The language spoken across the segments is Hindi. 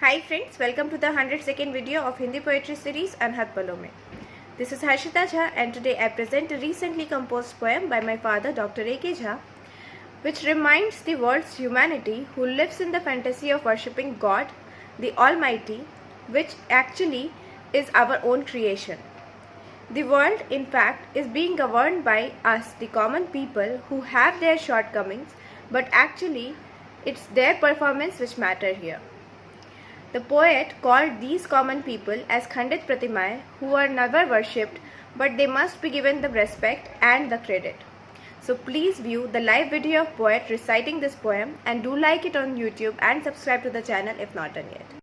Hi friends, welcome to the 100-second video of Hindi poetry series Anhat Palo Mein. This is Harshita Jha and today I present a recently composed poem by my father Dr. A.K. Jha which reminds the world's humanity who lives in the fantasy of worshipping God, the Almighty, which actually is our own creation. The world, in fact, is being governed by us, the common people, who have their shortcomings, but actually it's their performance which matter here. The poet called these common people as Khandit Pratimai, who are never worshipped, but they must be given the respect and the credit. So please view the live video of poet reciting this poem and do like it on YouTube and subscribe to the channel if not done yet.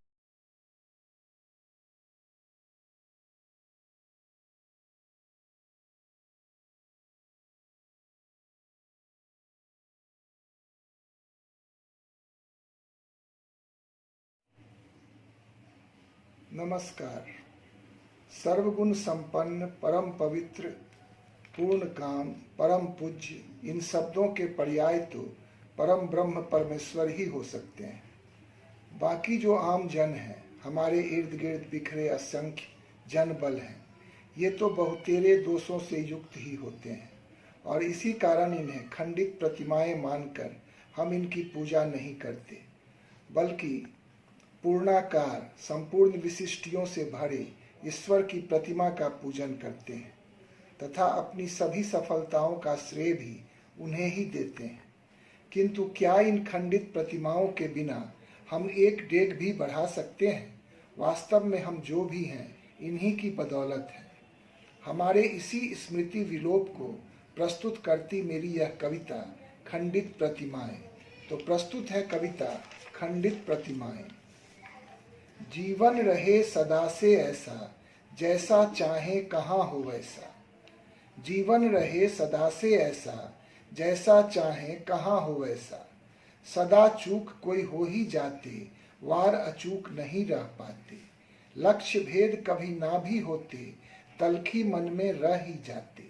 नमस्कार। सर्वगुण संपन्न, परम पवित्र, पूर्ण काम, परम पूज्य, इन शब्दों के पर्याय तो परम ब्रह्म परमेश्वर ही हो सकते हैं। बाकी जो आम जन हैं, हमारे इर्द गिर्द बिखरे असंख्य जन बल हैं, ये तो बहुतेरे दोषों से युक्त ही होते हैं और इसी कारण इन्हें खंडित प्रतिमाएं मानकर हम इनकी पूजा नहीं करते, बल्कि पूर्णाकार संपूर्ण विशिष्टियों से भरे ईश्वर की प्रतिमा का पूजन करते हैं तथा अपनी सभी सफलताओं का श्रेय भी उन्हें ही देते हैं। किंतु क्या इन खंडित प्रतिमाओं के बिना हम एक डेग भी बढ़ा सकते हैं? वास्तव में हम जो भी हैं इन्हीं की बदौलत है। हमारे इसी स्मृति विलोप को प्रस्तुत करती मेरी यह कविता खंडित प्रतिमाएं। तो प्रस्तुत है कविता खंडित प्रतिमाएं। जीवन रहे सदा से ऐसा, जैसा चाहे कहाँ हो वैसा। जीवन रहे सदा से ऐसा, जैसा चाहे कहाँ हो वैसा। सदा चूक कोई हो ही जाते, वार अचूक नहीं रह पाते। लक्ष्य भेद कभी ना भी होते, तलखी मन में रह ही जाते।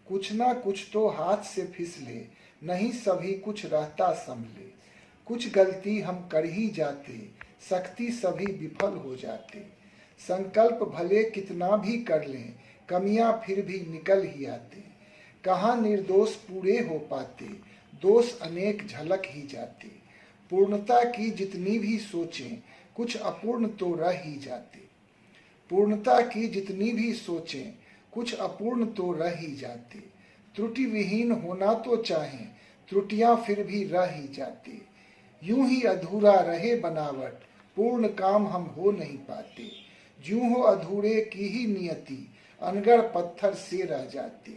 कुछ ना कुछ तो हाथ से फिसले, नहीं सभी कुछ रहता संभले। कुछ गलती हम कर ही जाते, सख्ती सभी विफल हो जाते। संकल्प भले कितना भी कर लें, कमियां फिर भी निकल ही आते। कहाँ निर्दोष पूरे हो पाते, दोष अनेक झलक ही जाते। पूर्णता की जितनी भी सोचें, कुछ अपूर्ण तो रह ही जाते। पूर्णता की जितनी भी सोचें, कुछ अपूर्ण तो रह ही जाते। त्रुटि विहीन होना तो चाहें, त्रुटियां फिर भी रह ही जाते। यूं ही अधूरा रहे बनावट, पूर्ण काम हम हो नहीं पाते। ज्यों हो अधूरे की ही नियति, अनगढ़ पत्थर से रह जाते।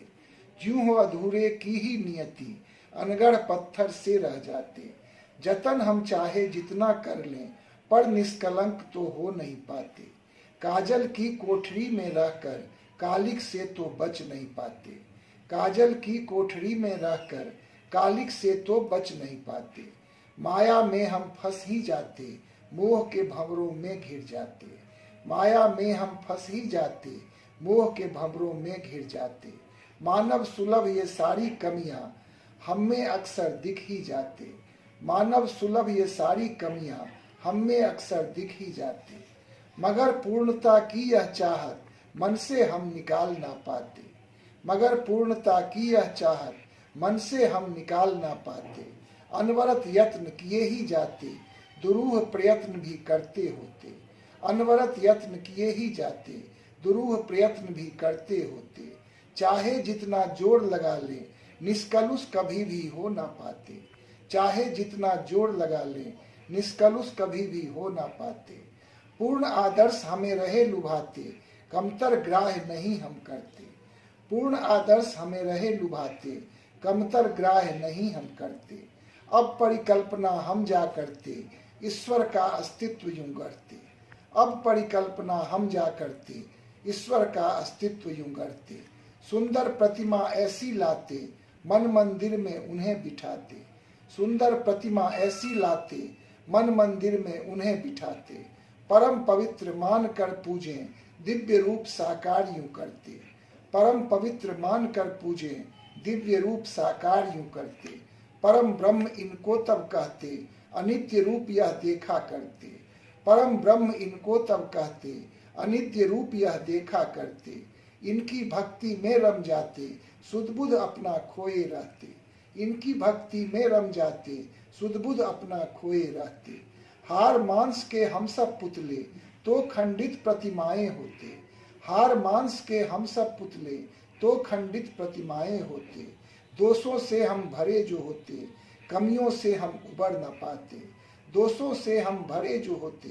ज्यों हो अधूरे की ही नियति, अनगढ़ पत्थर से रह जाते। जतन हम चाहे जितना कर लें, पर निष्कलंक तो हो नहीं पाते। काजल की कोठरी में रहकर कालिक से तो बच नहीं पाते। काजल की कोठरी में रहकर कालिक से तो बच नहीं पाते। माया में हम फंस ही जाते, मोह के भंवरों में घिर जाते। माया में हम फंस ही जाते, मोह के भंवरों में घिर जाते। मानव सुलभ ये सारी कमियां हम में अक्सर दिख ही जाते। मानव सुलभ ये सारी कमियां हम में अक्सर दिख ही जाते। मगर पूर्णता की यह चाहत मन से हम निकाल ना पाते। मगर पूर्णता की यह चाहत मन से हम निकाल ना पाते। अनवरत यत्न किए ही जाते, दुरूह प्रयत्न भी करते होते। अनवरत यत्न किए ही जाते, दुरूह प्रयत्न भी करते होते। चाहे जितना जोर लगा ले, निष्कलुष कभी भी हो ना पाते। चाहे जितना जोर लगा ले, निष्कलुष कभी भी हो ना पाते। पूर्ण आदर्श हमें रहे लुभाते, कमतर ग्राह्य नहीं हम करते। पूर्ण आदर्श हमें रहे लुभाते, कमतर ग्राह्य नहीं हम करते। अब परिकल्पना हम जा करते, ईश्वर का अस्तित्व यूं गढ़ते। अब परिकल्पना हम जा करते, ईश्वर का अस्तित्व यूं गढ़ते। सुंदर प्रतिमा ऐसी लाते, मन मंदिर में उन्हें बिठाते। सुंदर प्रतिमा ऐसी लाते, मन मंदिर में उन्हें बिठाते। परम पवित्र मान कर पूजें, दिव्य रूप साकार यूं करते। परम पवित्र मान कर पूजें, दिव्य रूप साकार यूं करते। परम ब्रह्म इनको तब कहते, अनित्य रूप यह देखा करते। परम ब्रह्म इनको तब कहते, अनित्य रूप यह देखा करते। इनकी भक्ति में रम जाते, सुध बुध अपना खोए रहते। इनकी भक्ति में रम जाते, सुध बुध अपना खोए रहते। हार मांस के हम सब पुतले, तो खंडित प्रतिमाएं होते। हार मांस के हम सब पुतले, तो खंडित प्रतिमाएं होते। दोषों से हम भरे जो होते, कमियों से हम उबर न पाते। दोषों से हम भरे जो होते,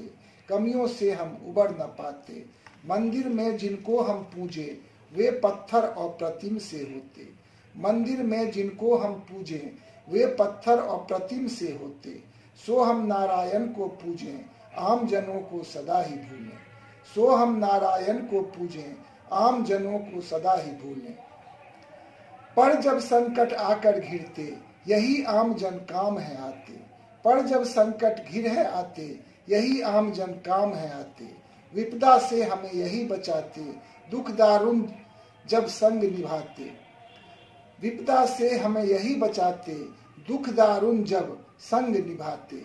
कमियों से हम उबर न पाते। मंदिर में जिनको हम पूजे, वे पत्थर और प्रतिम से होते। मंदिर में जिनको हम पूजे, वे पत्थर और प्रतिम से होते। सो हम नारायण को पूजें, आम जनों को सदा ही भूलें। सो हम नारायण को पूजें, आम जनों को सदा ही भूलें। पर जब संकट आकर घिरते, यही आम जन काम है आते। पर जब संकट घिर है आते, यही आम जन काम है आते। विपदा से हमें यही बचाते, दुख दारुण जब संग निभाते। विपदा से हमें यही बचाते, दुख दारुण जब संग निभाते।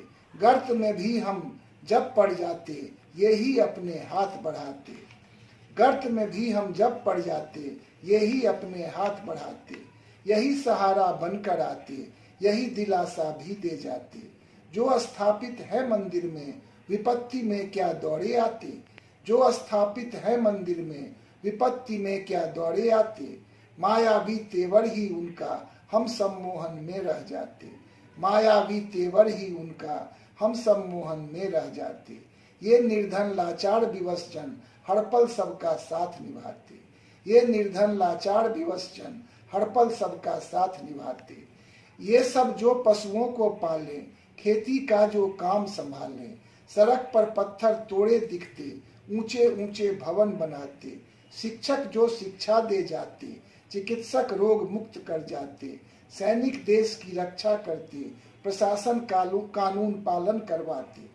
गर्त में भी हम जब पड़ जाते, यही अपने हाथ बढ़ाते। गर्त में भी हम जब पड़ जाते, यही अपने हाथ बढ़ाते। यही सहारा बनकर आते, यही दिलासा भी दे जाते। जो स्थापित है मंदिर में, विपत्ति में क्या दौड़े आते। जो स्थापित है मंदिर में, विपत्ति में क्या दौड़े आते। मायावी तेवर ही उनका, हम सम्मोहन में रह जाते। मायावी तेवर ही उनका, हम सम्मोहन में रह जाते। ये निर्धन लाचार विवश जन, हर पल सबका साथ निभाते। ये निर्धन लाचार विवश जन, हर पल सबका साथ निभाते। ये सब जो पशुओं को पाले, खेती का जो काम संभाले। सड़क पर पत्थर तोड़े दिखते, ऊंचे ऊंचे भवन बनाते। शिक्षक जो शिक्षा दे जाते, चिकित्सक रोग मुक्त कर जाते। सैनिक देश की रक्षा करते, प्रशासन कानून पालन करवाते।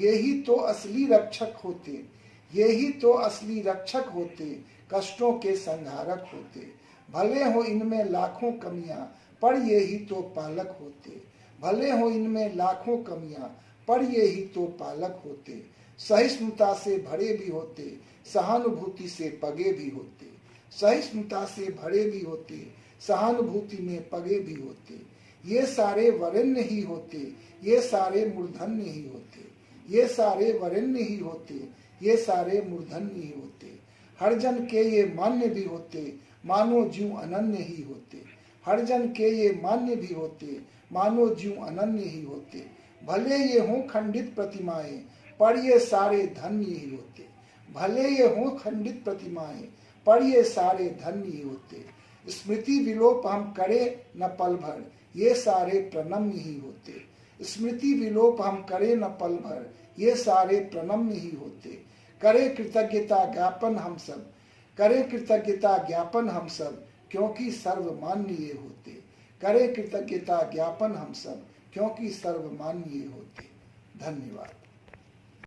यही तो असली रक्षक होते, यही तो असली रक्षक होते, कष्टों के संहारक होते। भले हो इनमें लाखों कमियां, पर यही तो पालक होते। भले हो इनमें लाखों कमियां, पर यही तो पालक होते। सहिष्णुता से भरे भी होते, सहानुभूति से पगे भी होते। सहिष्णुता से भरे भी होते, सहानुभूति में पगे भी होते। ये सारे वरेण्य ही होते, ये सारे मूर्धन्य ही होते। ये सारे वरेण्य ही होते, ये सारे मूर्धन्य ही होते। हर जन के ये मान्य भी होते, मानो ज्यों अनन्य ही होते। हर जन के ये मान्य भी होते, मानो ज्यों अनन्य ही होते। भले ये हों खंडित प्रतिमाएं, पर ये सारे धन्य ही होते। भले ये हों खंडित प्रतिमाएं, पर ये सारे धन्य ही होते। स्मृति विलोप हम करें न पल भर, ये सारे प्रणम्य ही होते। स्मृति विलोप हम करें न पल भर, ये सारे प्रणम्य ही होते। करें कृतज्ञता ज्ञापन हम सब, करें कृतज्ञता ज्ञापन हम सब, क्योंकि सर्वमान्य ये होते। करें कृतज्ञता ज्ञापन हम सब, क्योंकि सर्वमान्य ये होते। धन्यवाद।